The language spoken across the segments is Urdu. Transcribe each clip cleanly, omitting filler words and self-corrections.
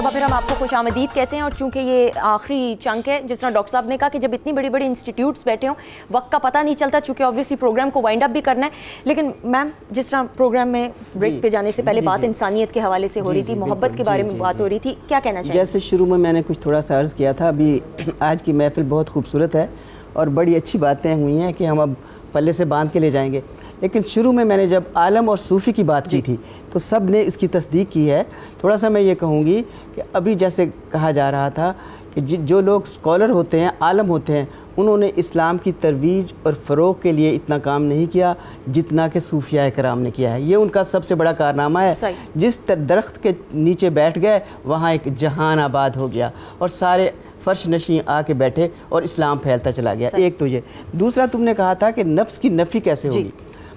مرتبہ پھر ہم آپ کو خوش آمدید کہتے ہیں، اور چونکہ یہ آخری چنک ہے، جس طرح ڈاکٹر صاحب نے کہا کہ جب اتنی بڑی بڑی انسٹیٹیوٹس بیٹھے ہوں وقت کا پتہ نہیں چلتا، چونکہ آبویسلی پروگرام کو وائنڈ اپ بھی کرنا ہے. لیکن میم جس طرح پروگرام میں بریک پہ جانے سے پہلے بات انسانیت کے حوالے سے ہو رہی تھی، محبت کے بارے میں بات ہو رہی تھی، کیا کہنا چاہیے؟ جیسے شروع میں نے کچھ تھوڑا سا عرض کیا تھا، ابھی آج کی محفل بہت خوبصورت ہے اور بڑی اچھی باتیں ہوئی ہیں کہ ہم اب پلے سے باندھ کے لے جائیں گے. لیکن شروع میں نے جب عالم اور صوفی کی بات کی تھی تو سب نے اس کی تصدیق کی ہے. تھوڑا سا میں یہ کہوں گی کہ ابھی جیسے کہا جا رہا تھا کہ جو لوگ اسکالر ہوتے ہیں، عالم ہوتے ہیں، انہوں نے اسلام کی ترویج اور فروغ کے لیے اتنا کام نہیں کیا جتنا کہ صوفیاء کرام نے کیا ہے. یہ ان کا سب سے بڑا کارنامہ ہے. جس درخت کے نیچے بیٹھ گئے وہاں ایک جہان آباد ہو گیا اور سارے فرش نشیں آ کے بیٹھے اور اسلام پھیلتا چلا گیا. ایک تو یہ. دوسرا تم نے کہا تھا کہ نفس کی نفی کیسے ہوگی.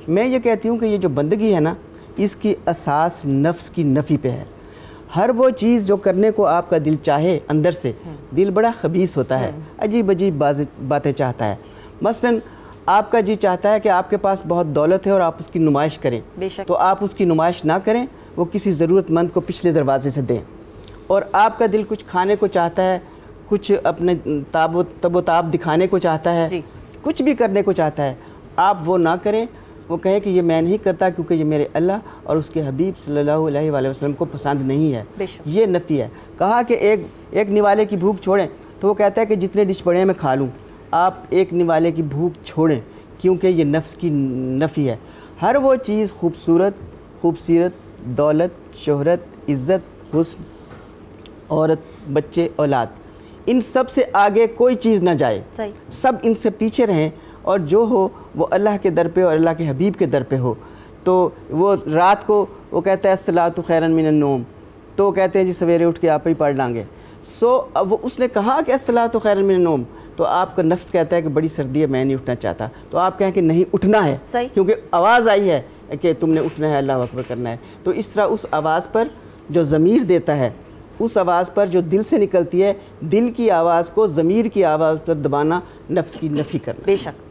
میں یہ کہتی ہوں کہ یہ جو بندگی ہے نا، اس کی اساس نفس کی نفی پہ ہے. ہر وہ چیز جو کرنے کو آپ کا دل چاہے اندر سے، دل بڑا خبیث ہوتا ہے، عجیب عجیب باتیں چاہتا ہے. مثلا آپ کا جی چاہتا ہے کہ آپ کے پاس بہت دولت ہے اور آپ اس کی نمائش کریں، تو آپ اس کی نمائش نہ کریں، وہ کسی ضرورت مند کو پچھلے دروازے سے دیں. اور آپ کا دل کچھ کھانے کو چاہتا ہے، کچھ اپنے تاب و تاب دکھانے کو چاہتا ہے، کچھ بھی کرنے کو چاہتا ہے، آپ وہ نہ کریں. وہ کہے کہ یہ میں نہیں کرتا کیونکہ یہ میرے اللہ اور اس کے حبیب صلی اللہ علیہ وآلہ وسلم کو پسند نہیں ہے. یہ نفی ہے. کہا کہ ایک نوالے کی بھوک چھوڑیں، تو وہ کہتا ہے کہ جتنے ڈش پڑے ہیں میں کھا لوں. آپ ایک نوالے کی بھوک چھوڑیں کیونکہ یہ نفس کی نفی ہے. ہر وہ چیز خوبصورت، دولت، شہرت، عزت، حسن، عورت، بچے، اولاد، ان سب سے آگے کوئی چیز نہ جائے. سب ان سے پیچھے رہیں، اور جو ہو وہ اللہ کے در پہ اور اللہ کے حبیب کے در پہ ہو. تو وہ رات کو وہ کہتا ہے الصلاۃ خیر من النوم، تو وہ کہتے ہیں جی سویرے اٹھ کے آپ ہی پڑھ لیں گے. اب وہ اس نے کہا کہ الصلاۃ خیر من النوم، تو آپ کا نفس کہتا ہے کہ بڑی سردی ہے میں نہیں اٹھنا چاہتا، تو آپ کہیں کہ نہیں اٹھنا ہے کیونکہ آواز آئی ہے کہ تم نے اٹھنا ہے، اللہ اکبر کرنا ہے. تو اس طرح اس آواز پر جو ضمیر دیتا ہے، اس آواز پر جو دل سے نکلتی ہے، دل کی آواز کو ضمیر کی آواز پر دبانا نفس کی نفی کرنا.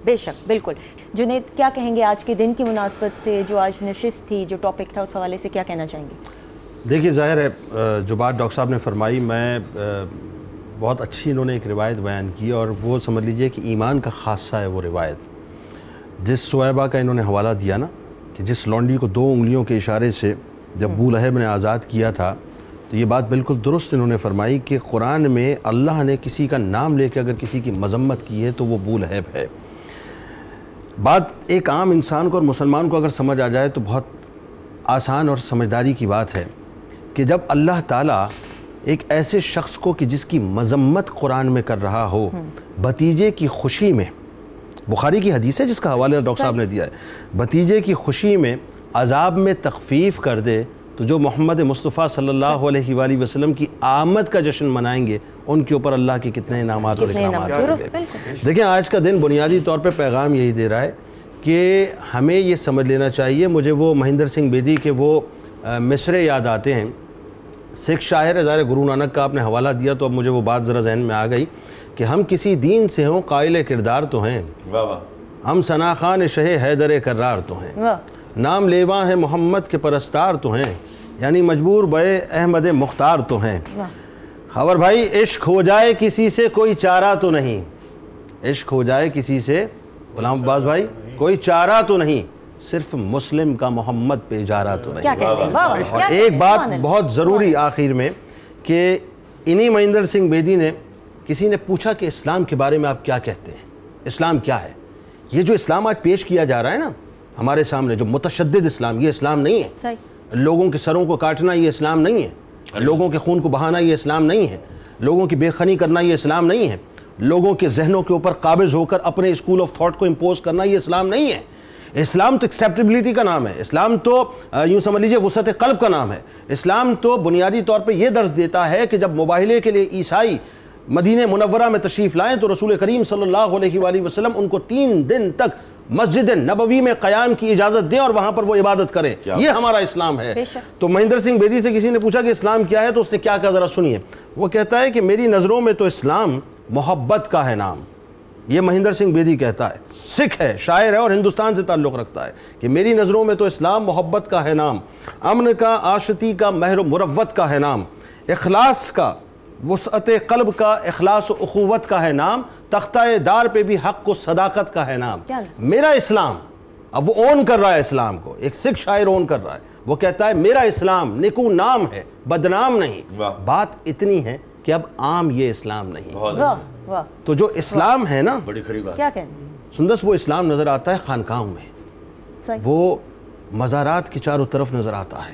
بے شک بالکل. جنید کیا کہیں گے آج کے دن کی مناسبت سے، جو آج نشست تھی، جو ٹاپک تھا، اس حوالے سے کیا کہنا چاہیں گے؟ دیکھیے ظاہر ہے جو بات ڈاکٹر صاحب نے فرمائی، میں بہت اچھی انہوں نے ایک روایت بیان کی، اور وہ سمجھ لیجئے کہ ایمان کا خاصہ ہے وہ روایت. جس صہیبہ کا انہوں نے حوالہ دیا نا کہ جس لونڈی کو 2 انگلیوں کے اشارے سے جب ابو لہب نے آزاد کیا تھا، تو یہ بات بالکل درست انہوں نے فرمائی کہ قرآن میں اللہ نے کسی کا نام لے کے اگر کسی کی مذمت کی ہے تو وہ ابو لہب ہے. بات ایک عام انسان کو اور مسلمان کو اگر سمجھ آ جائے تو بہت آسان اور سمجھداری کی بات ہے کہ جب اللہ تعالیٰ ایک ایسے شخص کو کہ جس کی مذمت قرآن میں کر رہا ہو، بھتیجے کی خوشی میں، بخاری کی حدیث ہے جس کا حوالہ ڈاکٹر صاحب نے دیا ہے، بھتیجے کی خوشی میں عذاب میں تخفیف کر دے، تو جو محمد مصطفیٰ صلی اللہ علیہ وآلہ وسلم کی آمد کا جشن منائیں گے، ان کے اوپر اللہ کے کتنے انعامات اور اکرامات ہوں گے. دیکھیں آج کا دن بنیادی طور پہ پیغام یہی دے رہا ہے کہ ہمیں یہ سمجھ لینا چاہیے. مجھے وہ مہندر سنگھ بیدی کے وہ مصرے یاد آتے ہیں. سکھ شاعر ہے، ظاہر گرو نانک کا آپ نے حوالہ دیا تو اب مجھے وہ بات ذرا ذہن میں آ گئی کہ ہم کسی دین سے ہوں قائل کردار تو ہیں، ہم ثنا خان شہ حیدر کرار تو ہیں، نام لیواں ہے محمد کے پرستار تو ہیں، یعنی مجبور بے احمد مختار تو ہیں. خبر بھائی عشق ہو جائے کسی سے کوئی چارہ تو نہیں، عشق ہو جائے کسی سے غلام عباس بھائی کوئی چارہ تو نہیں، صرف مسلم کا محمد پہ اجارہ تو نہیں. اور ایک بات بہت ضروری آخر میں کہ انہی مہندر سنگھ بیدی نے، کسی نے پوچھا کہ اسلام کے بارے میں آپ کیا کہتے ہیں، اسلام کیا ہے؟ یہ جو اسلام آج پیش کیا جا رہا ہے نا ہمارے سامنے، جو متشدد اسلام، یہ اسلام نہیں ہے. لوگوں کے سروں کو کاٹنا یہ اسلام نہیں ہے، لوگوں کے خون کو بہانا یہ اسلام نہیں ہے، لوگوں کی بے خنی کرنا یہ اسلام نہیں ہے، لوگوں کے ذہنوں کے اوپر قابض ہو کر اپنے اسکول آف تھاٹ کو امپوز کرنا یہ اسلام نہیں ہے. اسلام تو ایکسیپٹیبلٹی کا نام ہے، اسلام تو یوں سمجھ لیجئے وسعت قلب کا نام ہے. اسلام تو بنیادی طور پہ یہ درس دیتا ہے کہ جب مباہلے کے لیے عیسائی مدینہ منورہ میں تشریف لائیں تو رسول کریم صلی اللہ علیہ وآلہ وسلم ان کو 3 دن تک مسجد نبوی میں قیام کی اجازت دیں اور وہاں پر وہ عبادت کریں. یہ ہمارا اسلام ہے. تو مہندر سنگھ بیدی سے کسی نے پوچھا کہ اسلام کیا ہے تو اس نے کیا کہا ذرا سنیے. وہ کہتا ہے کہ میری نظروں میں تو اسلام محبت کا ہے نام. یہ مہندر سنگھ بیدی کہتا ہے، سکھ ہے، شاعر ہے اور ہندوستان سے تعلق رکھتا ہے، کہ میری نظروں میں تو اسلام محبت کا ہے نام، امن کا، آشتی کا، مہر و مروت کا ہے نام، اخلاص کا وسعت قلب کا اخلاص و اخوت کا ہے نام, تختہ دار پہ بھی حق و صداقت کا ہے نام. میرا اسلام, اب وہ اون کر رہا ہے اسلام کو, ایک سکھ شاعر اون کر رہا ہے, وہ کہتا ہے میرا اسلام نیکو نام ہے بدنام نہیں. بات اتنی ہے کہ اب عام یہ اسلام نہیں. تو جو اسلام ہے نا, بڑی کھڑی بات, کیا کہنا سندس, وہ اسلام نظر آتا ہے خانقاہوں میں, وہ مزارات کی چاروں طرف نظر آتا ہے,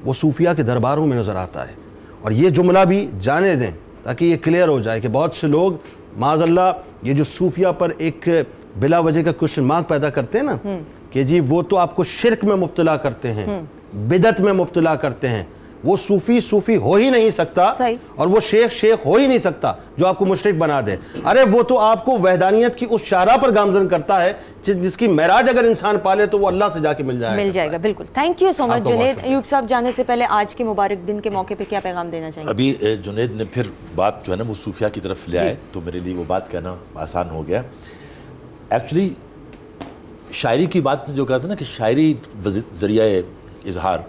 وہ صوفیہ کے درباروں میں نظر آتا ہے. اور یہ جملہ بھی جانے دیں تاکہ یہ کلیئر ہو جائے کہ بہت سے لوگ معاذ اللہ یہ جو صوفیہ پر ایک بلا وجہ کا کوشچن مارک پیدا کرتے ہیں نا کہ جی وہ تو آپ کو شرک میں مبتلا کرتے ہیں, بدعت میں مبتلا کرتے ہیں, وہ صوفی ہو ہی نہیں سکتا, اور وہ شیخ ہو ہی نہیں سکتا جو آپ کو مشرک بنا دے. ارے وہ تو آپ کو وحدانیت کی اس شاہراہ پر گامزن کرتا ہے جس کی معراج اگر انسان پالے تو وہ اللہ سے جا کے مل جائے گا. بالکل. تھینک یو سو مچ جنید. ایوب صاحب جانے سے پہلے آج کے مبارک دن کے موقع پہ کیا پیغام دینا چاہیں گے؟ ابھی جنید نے پھر بات جو ہے نا وہ صوفیہ کی طرف لے آئے تو میرے لیے وہ بات کہنا آسان ہو گیا. ایکچولی شاعری کی بات جو کہا تھا نا کہ شاعری ذریعہ اظہار,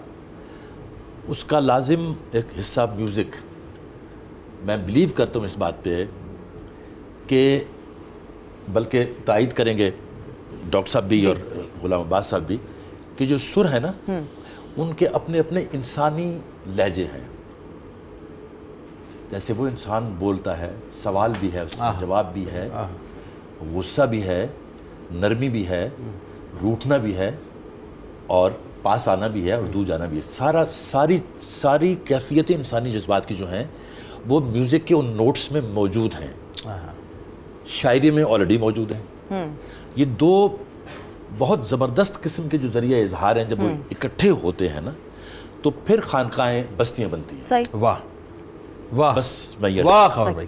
اس کا لازم ایک حصہ میوزک. میں بلیو کرتا ہوں اس بات پہ کہ بلکہ تائید کریں گے ڈاکٹر صاحب بھی اور غلام عباس صاحب بھی کہ جو سر ہے نا ان کے اپنے اپنے انسانی لہجے ہیں. جیسے وہ انسان بولتا ہے, سوال بھی ہے, اس کا جواب بھی ہے, غصہ بھی ہے, نرمی بھی ہے, روٹھنا بھی ہے, اور پاس آنا بھی ہے, اور دور جانا بھی ہے. ساری کیفیتیں انسانی جذبات کی جو ہیں وہ میوزک کے ان نوٹس میں موجود ہیں, شاعری میں آلریڈی موجود ہیں. یہ دو بہت زبردست قسم کے جو ذریعہ اظہار ہیں, جب وہ اکٹھے ہوتے ہیں نا تو پھر خانقاہیں بستیاں بنتی ہیں. صحیح. واہ واہ, بس میں یہ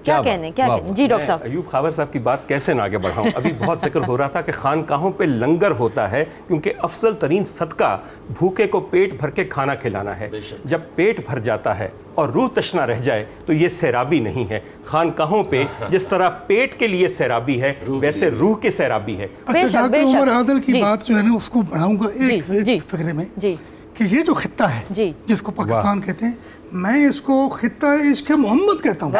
کیا کہنے جی ڈاکٹر صاحب. ایوب خاور صاحب کی بات کیسے نہ آگے بڑھاؤں. ابھی بہت ذکر ہو رہا تھا کہ خانقاہوں پہ لنگر ہوتا ہے کیونکہ افضل ترین صدقہ بھوکے کو پیٹ بھر کے کھانا کھلانا ہے. جب پیٹ بھر جاتا ہے اور روح تشنا رہ جائے تو یہ سیرابی نہیں ہے. خانقاہوں پہ جس طرح پیٹ کے لیے سیرابی ہے ویسے روح کے سیرابی ہے. اچھا ڈاکٹر عمر عادل کی بات جو ہے نا اس کو بڑھاؤں گا ایک فقرے میں کہ یہ جو خطہ ہے جس کو پاکستان کہتے ہیں, میں اس کو خطہ عشق محمد کہتا ہوں.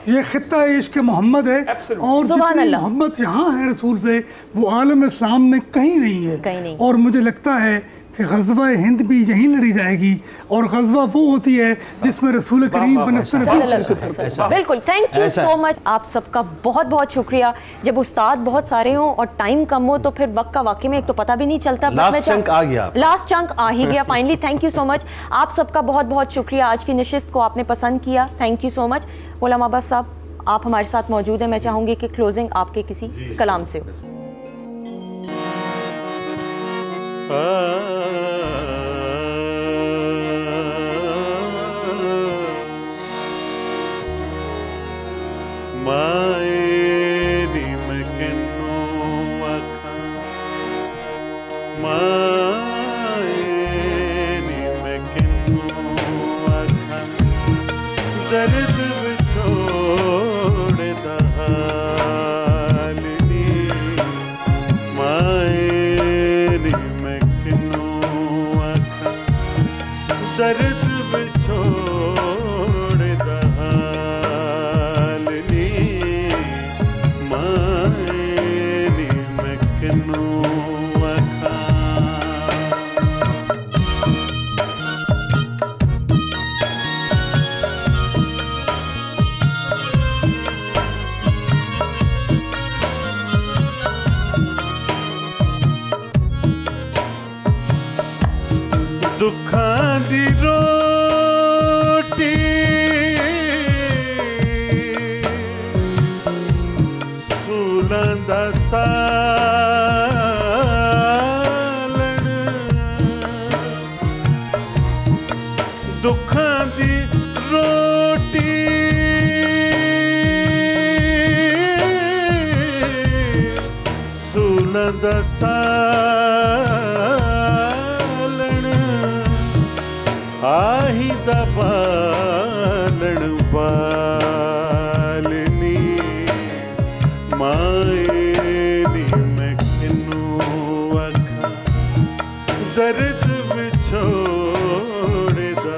یہ خطہ عشق محمد ہے, اور جتنی محبت یہاں ہے رسول سے وہ عالم اسلام میں کہیں نہیں ہے. اور مجھے لگتا ہے کہ غزوہ ہند بھی یہیں لڑی جائے گی, اور غزوہ وہ ہوتی ہے جس میں رسول کریم بنفس نفیس شرکت کرتا ہے. بالکل. تھینک یو سو مچ. آپ سب کا بہت بہت شکریہ. جب استاد بہت سارے ہوں اور ٹائم کم ہو تو پھر وقت کا واقعی میں ایک تو پتہ بھی نہیں چلتا. لاسٹ چنک آ گیا, لاسٹ چنک آ ہی گیا فائنلی. تھینک یو سو مچ. آپ سب کا بہت بہت شکریہ. آج کی نشست کو آپ نے پسند کیا, تھینک یو سو مچ. غلام عباس صاحب آپ ہمارے ساتھ موجود ہیں. میں چاہوں گی کہ کلوزنگ آپ کے کسی کلام سے ہو. دکھاں دی روٹی سولاں دا سالن, دکھاں دی روٹی سولاں دا سالن, آہی دا بالن بالنی مائنی میں کنوں آکھاں درد وچھوڑ دا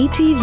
ATV